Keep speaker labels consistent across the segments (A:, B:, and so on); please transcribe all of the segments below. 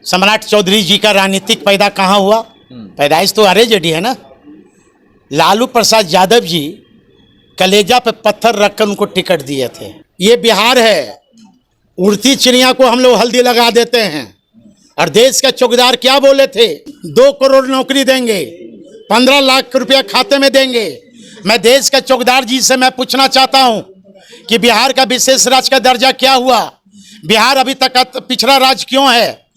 A: सम्राट चौधरी जी का राजनीतिक पैदा कहाँ हुआ? पैदाइश तो आरजेडी है ना। लालू प्रसाद यादव जी कलेजा पे पत्थर रखकर उनको टिकट दिए थे। ये बिहार है, उड़ती चिड़िया को हम लोग हल्दी लगा देते हैं। और देश का चौकीदार क्या बोले थे? 2 करोड़ नौकरी देंगे, 15 लाख रुपया खाते में देंगे। मैं देश का चौकीदार जी से मैं पूछना चाहता हूं कि बिहार का विशेष राज्य का दर्जा क्या हुआ? बिहार अभी तक पिछड़ा राज्य क्यों है?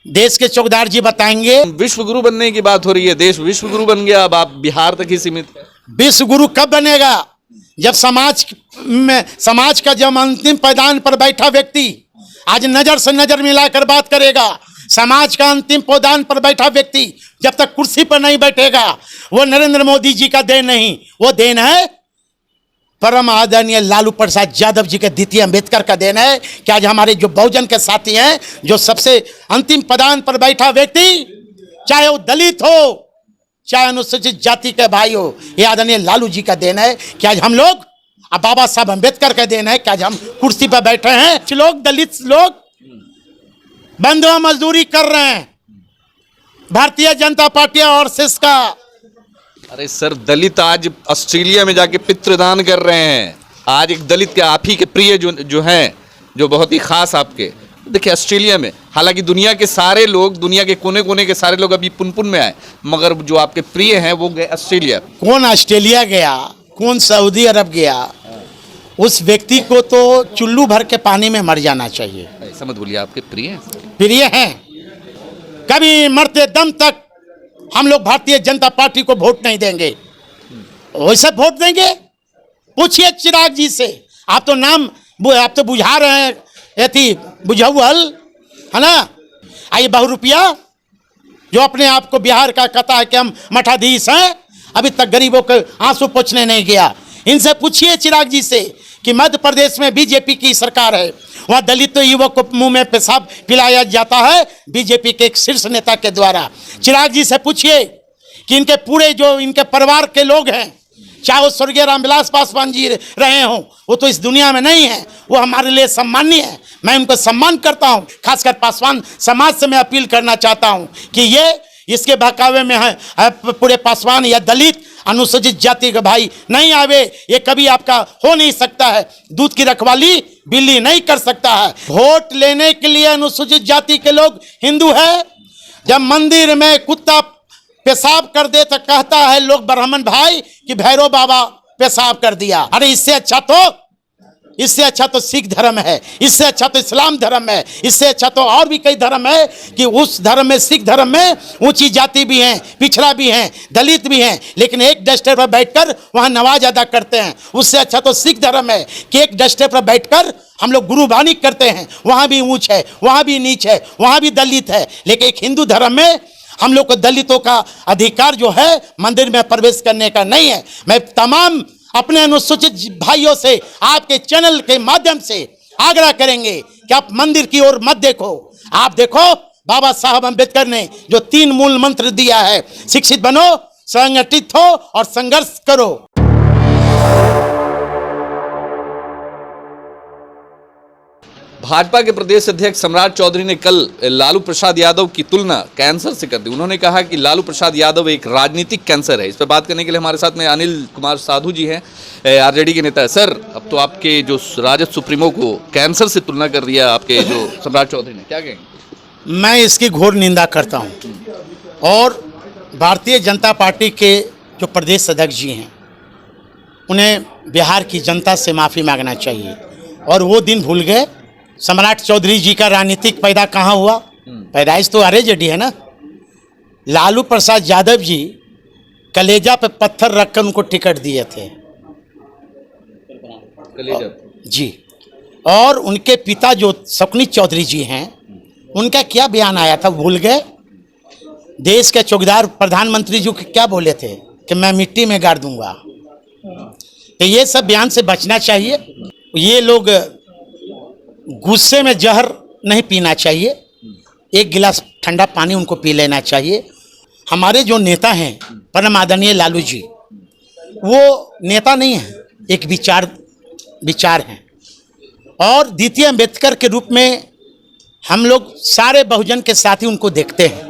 A: देश के चौकीदार जी बताएंगे।
B: विश्व गुरु बनने की बात हो रही है, देश विश्व गुरु बन गया, अब आप बिहार तक ही सीमित है।
A: विश्व गुरु कब बनेगा? जब समाज का जब अंतिम पैदान पर बैठा व्यक्ति आज नजर से नजर मिलाकर बात करेगा, समाज का अंतिम पैदान पर बैठा व्यक्ति जब तक कुर्सी पर नहीं बैठेगा, वो नरेंद्र मोदी जी का देन नहीं, वो देन है परम आदरणीय लालू प्रसाद यादव जी के द्वितीय अम्बेडकर का देन है कि आज हमारे जो बहुजन के साथी हैं, जो सबसे अंतिम पदान पर बैठा व्यक्ति, चाहे वो दलित हो चाहे अनुसूचित जाति के भाई हो, ये आदरणीय लालू जी का देन है कि आज हम लोग, अब बाबा साहब अम्बेडकर का देन है कि आज हम कुर्सी पर बैठे हैं। कुछ लोग दलित लोग बंधुआ मजदूरी कर रहे हैं, भारतीय जनता पार्टी और सिस का।
B: अरे सर, दलित आज ऑस्ट्रेलिया में जाके पितृदान कर रहे हैं। आज एक दलित के आप ही के प्रिय जो हैं, जो बहुत ही खास आपके, देखिए ऑस्ट्रेलिया में, हालांकि दुनिया के सारे लोग, दुनिया के कोने कोने के सारे लोग अभी पुनपुन में आए, मगर जो आपके प्रिय हैं वो गए ऑस्ट्रेलिया।
A: कौन ऑस्ट्रेलिया गया, कौन सऊदी अरब गया? उस व्यक्ति को तो चुल्लू भर के पानी में मर जाना चाहिए।
B: ऐसा मत बोलिए, आपके
A: प्रिय हैं। कभी मरते दम तक हम लोग भारतीय जनता पार्टी को वोट नहीं देंगे। वैसे वोट देंगे? पूछिए चिराग जी से। आप तो बुझा रहे हैं, यथी बुझौल है ना। आइए बहुरूपिया जो अपने आप को बिहार का कहता है कि हम मठाधीश हैं, अभी तक गरीबों के आंसू पोंछने नहीं गया। इनसे पूछिए चिराग जी से कि मध्य प्रदेश में बीजेपी की सरकार है, वहाँ दलित युवक को मुंह में पेशाब पिलाया जाता है बीजेपी के एक शीर्ष नेता के द्वारा। चिराग जी से पूछिए कि इनके पूरे जो इनके परिवार के लोग हैं, चाहे वो स्वर्गीय रामविलास पासवान जी रहे हों, वो तो इस दुनिया में नहीं है, वो हमारे लिए सम्मानीय है। मैं उनको सम्मान करता हूँ। खासकर पासवान समाज से मैं अपील करना चाहता हूँ कि ये इसके बहकावे में है पूरे पासवान या दलित अनुसूचित जाति के भाई नहीं आवे। ये कभी आपका हो नहीं सकता है। दूध की रखवाली बिल्ली नहीं कर सकता है। वोट लेने के लिए अनुसूचित जाति के लोग हिंदू है। जब मंदिर में कुत्ता पेशाब कर दे तो कहता है लोग ब्राह्मण भाई कि भैरव बाबा पेशाब कर दिया। अरे इससे अच्छा तो सिख धर्म है, इससे अच्छा तो इस्लाम धर्म है, इससे अच्छा तो और भी कई धर्म है कि उस धर्म में, सिख धर्म में ऊंची जाति भी हैं, पिछड़ा भी हैं, दलित भी हैं, लेकिन एक डस्टर पर बैठकर वहां नमाज अदा करते हैं। उससे अच्छा तो सिख धर्म है कि एक डस्टर पर बैठकर हम लोग गुरुबानी करते हैं, वहां भी ऊंच है, वहां भी नीच है, वहां भी दलित है। लेकिन एक हिंदू धर्म में हम लोग को दलितों का अधिकार जो है मंदिर में प्रवेश करने का नहीं है। मैं तमाम अपने अनुसूचित भाइयों से आपके चैनल के माध्यम से आग्रह करेंगे कि आप मंदिर की ओर मत देखो। आप देखो बाबा साहब अम्बेडकर ने जो 3 मूल मंत्र दिया है, शिक्षित बनो, संगठित हो और संघर्ष करो।
B: भाजपा के प्रदेश अध्यक्ष सम्राट चौधरी ने कल लालू प्रसाद यादव की तुलना कैंसर से कर दी। उन्होंने कहा कि लालू प्रसाद यादव एक राजनीतिक कैंसर है। इस पर बात करने के लिए हमारे साथ में अनिल कुमार साधु जी हैं, आरजेडी के नेता है। सर, अब तो आपके जो राजद सुप्रीमो को कैंसर से तुलना कर दिया आपके जो सम्राट चौधरी ने, क्या कहेंगे?
A: मैं इसकी घोर निंदा करता हूँ और भारतीय जनता पार्टी के जो प्रदेश अध्यक्ष जी हैं, उन्हें बिहार की जनता से माफ़ी मांगना चाहिए। और वो दिन भूल गए। सम्राट चौधरी जी का राजनीतिक पैदा कहाँ हुआ? पैदाइश तो आरजेडी है ना। लालू प्रसाद यादव जी कलेजा पे पत्थर रखकर उनको टिकट दिए थे जी। और उनके पिता जो शकुनी चौधरी जी हैं, उनका क्या बयान आया था भूल गए? देश के चौकीदार प्रधानमंत्री जी को क्या बोले थे कि मैं मिट्टी में गाड़ दूंगा। तो ये सब बयान से बचना चाहिए। ये लोग गुस्से में जहर नहीं पीना चाहिए, एक गिलास ठंडा पानी उनको पी लेना चाहिए। हमारे जो नेता हैं परम आदरणीय लालू जी, वो नेता नहीं है, एक विचार हैं। और द्वितीय अम्बेडकर के रूप में हम लोग सारे बहुजन के साथ ही उनको देखते हैं।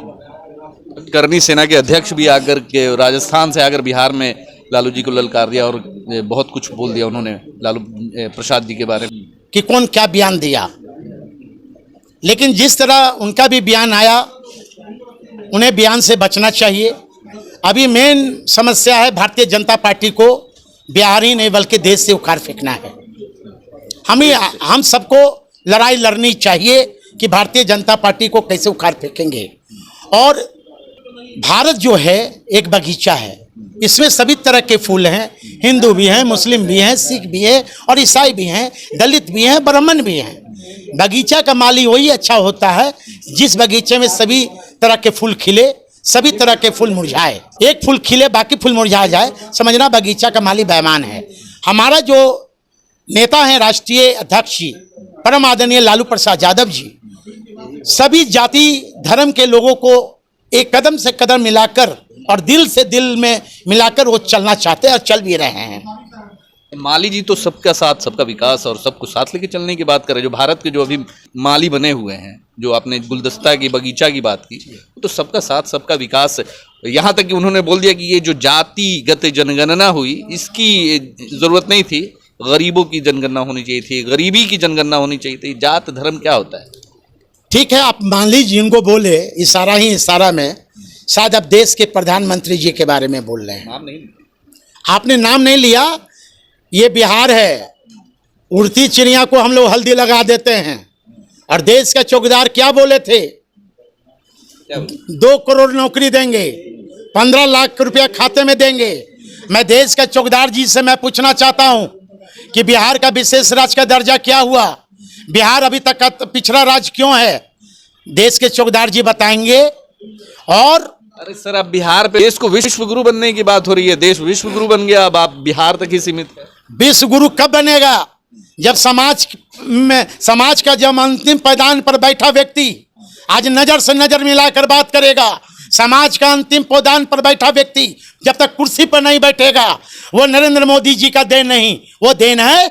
B: करनी सेना के अध्यक्ष भी आकर के राजस्थान से आकर बिहार में लालू जी को ललकार दिया और बहुत कुछ बोल दिया उन्होंने लालू प्रसाद जी के बारे में
A: कि कौन क्या बयान दिया, लेकिन जिस तरह उनका भी बयान आया उन्हें बयान से बचना चाहिए। अभी मेन समस्या है भारतीय जनता पार्टी को बिहार ही नहीं बल्कि देश से उखाड़ फेंकना है। हम सबको लड़ाई लड़नी चाहिए कि भारतीय जनता पार्टी को कैसे उखाड़ फेंकेंगे। और भारत जो है एक बगीचा है, इसमें सभी तरह के फूल हैं, हिंदू भी हैं, मुस्लिम भी हैं, सिख भी हैं और ईसाई भी हैं, दलित भी हैं, ब्राह्मण भी हैं। बगीचा का माली वही अच्छा होता है जिस बगीचे में सभी तरह के फूल खिले, सभी तरह के फूल मुरझाए। एक फूल खिले बाकी फूल मुरझा जाए, समझना बगीचा का माली बेईमान है। हमारा जो नेता हैं राष्ट्रीय अध्यक्ष जी परम आदरणीय लालू प्रसाद यादव जी सभी जाति धर्म के लोगों को एक कदम से कदम मिलाकर और दिल से दिल में मिलाकर वो चलना चाहते हैं और चल भी रहे हैं।
B: माली जी तो सबका साथ सबका विकास और सबको साथ लेके चलने की बात कर रहे हैं। जो भारत के जो अभी माली बने हुए हैं, जो आपने गुलदस्ता की बगीचा की बात की, तो सबका साथ सबका विकास। यहाँ तक कि उन्होंने बोल दिया कि ये जो जातिगत जनगणना हुई इसकी जरूरत नहीं थी, गरीबों की जनगणना होनी चाहिए थी, गरीबी की जनगणना होनी चाहिए थी। जात धर्म क्या होता है?
A: ठीक है, आप मान लीजिए इनको बोले इशारा ही इशारा में, शायद अब देश के प्रधानमंत्री जी के बारे में बोल रहे हैं।
B: नाम नहीं,
A: आपने नाम नहीं लिया। ये बिहार है, उड़ती चिड़िया को हम लोग हल्दी लगा देते हैं। और देश का चौकीदार क्या बोले थे? 2 करोड़ नौकरी देंगे, 15 लाख रुपया खाते में देंगे। मैं देश का चौकीदार जी से मैं पूछना चाहता हूं कि बिहार का विशेष राज्य का दर्जा क्या हुआ? बिहार अभी तक का पिछड़ा राज्य क्यों है? देश के चौकीदार जी बताएंगे। और
B: अरे सर, अब बिहार पे देश को विश्व गुरु बनने की बात हो रही है। देश विश्व गुरु बन गया, अब आप बिहार तक ही सीमित है।
A: विश्व गुरु कब बनेगा? जब समाज का जब अंतिम पैदान पर बैठा व्यक्ति आज नजर से नजर मिलाकर बात करेगा, समाज का अंतिम पैदान पर बैठा व्यक्ति जब तक कुर्सी पर नहीं बैठेगा, वो नरेंद्र मोदी जी का देन नहीं, वो देन है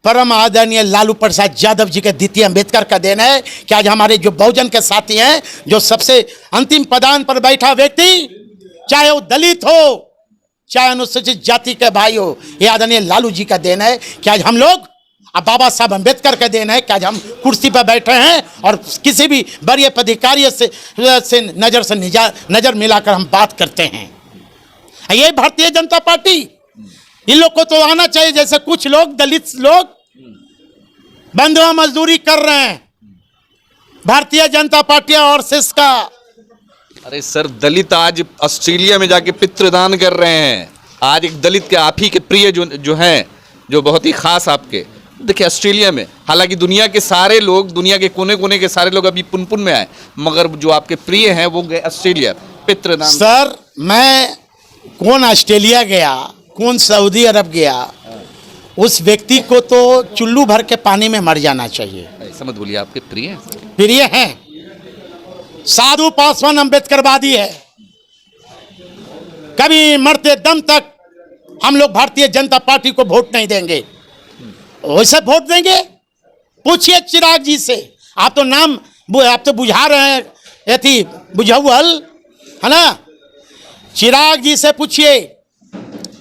A: परम आदरणीय लालू प्रसाद यादव जी के द्वितीय अंबेडकर का देन है कि आज हमारे जो बहुजन के साथी हैं, जो सबसे अंतिम पदान पर बैठा व्यक्ति, चाहे वो दलित हो चाहे अनुसूचित जाति के भाई हो, ये आदरणीय लालू जी का देन है कि आज हम लोग, अब बाबा साहब अंबेडकर का देन है कि आज हम कुर्सी पर बैठे हैं और किसी भी वरीय पदाधिकारी से नजर मिलाकर हम बात करते हैं। ये भारतीय जनता पार्टी, इन लोग को तो आना चाहिए। जैसे कुछ लोग दलित लोग बंधुआ मजदूरी कर रहे हैं भारतीय जनता पार्टी और आरएसएस का।
B: अरे सर, दलित आज ऑस्ट्रेलिया में जाके पितृदान कर रहे हैं। आज एक दलित के आप ही के प्रिय जो हैं, जो बहुत ही खास आपके, देखिए ऑस्ट्रेलिया में, हालांकि दुनिया के सारे लोग, दुनिया के कोने कोने के सारे लोग अभी पुनपुन में आए, मगर जो आपके प्रिय हैं वो गए ऑस्ट्रेलिया पितृदान।
A: सर, मैं कौन ऑस्ट्रेलिया गया, कौन सऊदी अरब गया, उस व्यक्ति को तो चुल्लू भर के पानी में मर जाना चाहिए।
B: ऐसा मत बोलिए, आपके
A: प्रिय हैं। साधु पासवान अम्बेडकरवादी है। कभी मरते दम तक हम लोग भारतीय जनता पार्टी को वोट नहीं देंगे। वैसे वोट देंगे? पूछिए चिराग जी से। आप तो बुझा रहे हैं, ये थी बुझाउल है ना। चिराग जी से पूछिए,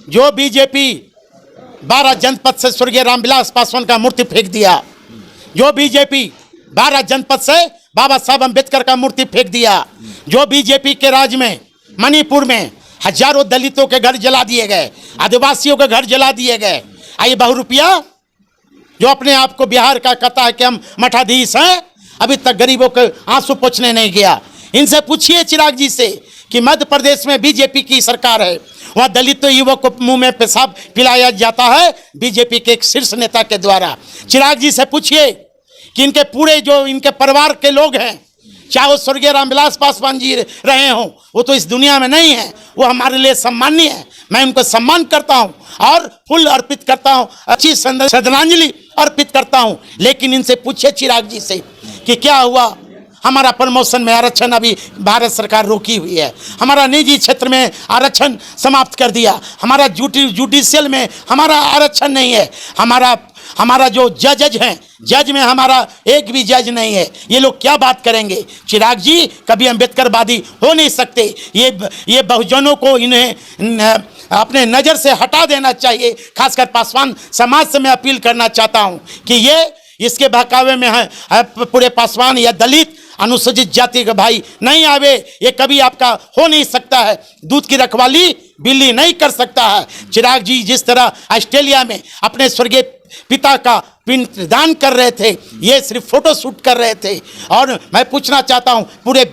A: जो बीजेपी 12 जनपद से स्वर्गीय रामविलास पासवान का मूर्ति फेंक दिया, जो बीजेपी 12 जनपद से बाबा साहब अंबेडकर का मूर्ति फेंक दिया, जो बीजेपी के राज में मणिपुर में हजारों दलितों के घर जला दिए गए, आदिवासियों के घर जला दिए गए। आइए बहुरूपिया जो अपने आप को बिहार का कहता है कि हम मठाधीश हैं, अभी तक गरीबों के आंसू पोंछने नहीं गया। इनसे पूछिए चिराग जी से कि मध्य प्रदेश में बीजेपी की सरकार है, वहाँ दलित युवक को मुंह में पेशाब पिलाया जाता है बीजेपी के एक शीर्ष नेता के द्वारा। चिराग जी से पूछिए कि इनके पूरे जो इनके परिवार के लोग हैं, चाहे वो स्वर्गीय रामविलास पासवान जी रहे हों, वो तो इस दुनिया में नहीं है, वो हमारे लिए सम्माननीय है। मैं उनको सम्मान करता हूँ और फूल अर्पित करता हूँ, अच्छी श्रद्धांजलि अर्पित करता हूँ। लेकिन इनसे पूछे चिराग जी से कि क्या हुआ, हमारा प्रमोशन में आरक्षण अभी भारत सरकार रोकी हुई है, हमारा निजी क्षेत्र में आरक्षण समाप्त कर दिया, हमारा जुडिशियल में हमारा आरक्षण नहीं है, हमारा हमारा जो जज हैं, जज में हमारा एक भी जज नहीं है। ये लोग क्या बात करेंगे? चिराग जी कभी अम्बेडकरवादी हो नहीं सकते। ये बहुजनों को इन्हें अपने नज़र से हटा देना चाहिए। खासकर पासवान समाज से मैं अपील करना चाहता हूँ कि ये इसके बहकावे में है पूरे पासवान या दलित अनुसूचित जाति के भाई नहीं आवे। ये कभी आपका हो नहीं सकता है। दूध की रखवाली बिल्ली नहीं कर सकता है। चिराग जी जिस तरह ऑस्ट्रेलिया में अपने स्वर्गीय पिता का पिंडदान कर रहे थे, ये सिर्फ फोटो शूट कर रहे थे। और मैं पूछना चाहता हूँ, पूरे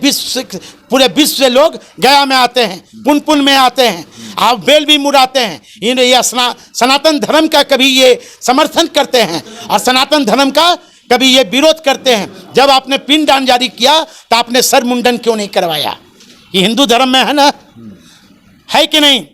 A: विश्व से लोग गया में आते हैं, पुनपुन में आते हैं, आप बेल भी मुड़ाते हैं। ये सनातन धर्म का कभी ये समर्थन करते हैं और सनातन धर्म का कभी ये विरोध करते हैं। जब आपने पिंडदान जारी किया तो आपने सर मुंडन क्यों नहीं करवाया? ये हिंदू धर्म में है ना, है कि नहीं?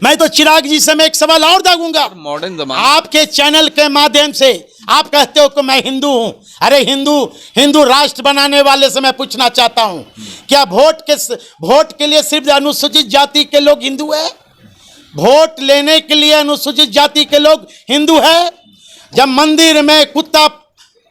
A: मैं तो चिराग जी से मैं एक सवाल और दागूंगा।
B: मॉडर्न जमाना,
A: आपके चैनल के माध्यम से आप कहते हो कि मैं हिंदू हूं। अरे हिंदू राष्ट्र बनाने वाले से मैं पूछना चाहता हूं, क्या वोट के लिए सिर्फ अनुसूचित जाति के लोग हिंदू है? वोट लेने के लिए अनुसूचित जाति के लोग हिंदू है? जब मंदिर में कुत्ता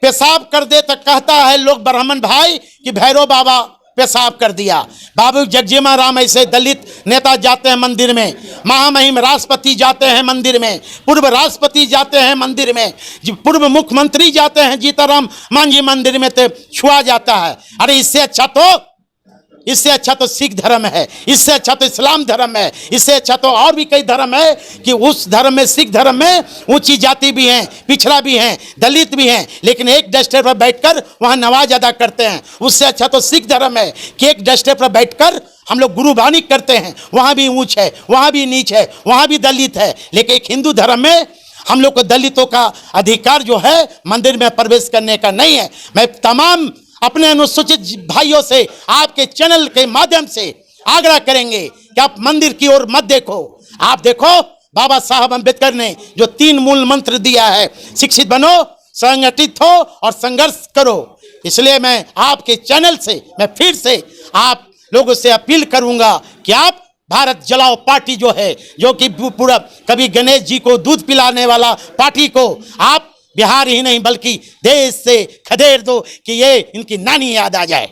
A: पेशाब कर दे तो कहता है लोग ब्राह्मण भाई कि भैरव बाबा पेशाब कर दिया। बाबू जगजीवन राम ऐसे दलित नेता जाते हैं मंदिर में, महामहिम राष्ट्रपति जाते हैं मंदिर में, पूर्व राष्ट्रपति जाते हैं मंदिर में, पूर्व मुख्यमंत्री जाते हैं जीताराम मांझी मंदिर में, तो छुआ जाता है। अरे इससे अच्छा तो सिख धर्म है, इससे अच्छा तो इस्लाम धर्म है, इससे अच्छा तो और भी कई धर्म है कि उस धर्म में, सिख धर्म में ऊंची जाति भी हैं, पिछड़ा भी हैं, दलित भी हैं, लेकिन एक डस्टर पर बैठकर वहाँ नमाज अदा करते हैं। उससे अच्छा तो सिख धर्म है कि एक डस्टर पर बैठकर हम लोग गुरुबानी करते हैं, वहाँ भी ऊंच है, वहाँ भी नीच है, वहाँ भी दलित है। लेकिन एक हिंदू धर्म में हम लोग को दलितों का अधिकार जो है मंदिर में प्रवेश करने का नहीं है। मैं तमाम अपने अनुसूचित भाइयों से आपके चैनल के माध्यम से आग्रह करेंगे कि आप मंदिर की ओर मत देखो। आप देखो बाबा साहब अम्बेडकर ने जो 3 मूल मंत्र दिया है, शिक्षित बनो, संगठित हो और संघर्ष करो। इसलिए मैं आपके चैनल से मैं फिर से आप लोगों से अपील करूंगा कि आप भारत जलाओ पार्टी जो है, जो कि पूरा कभी गणेश जी को दूध पिलाने वाला पार्टी को आप बिहार ही नहीं बल्कि देश से खदेड़ दो कि ये इनकी नानी याद आ जाए।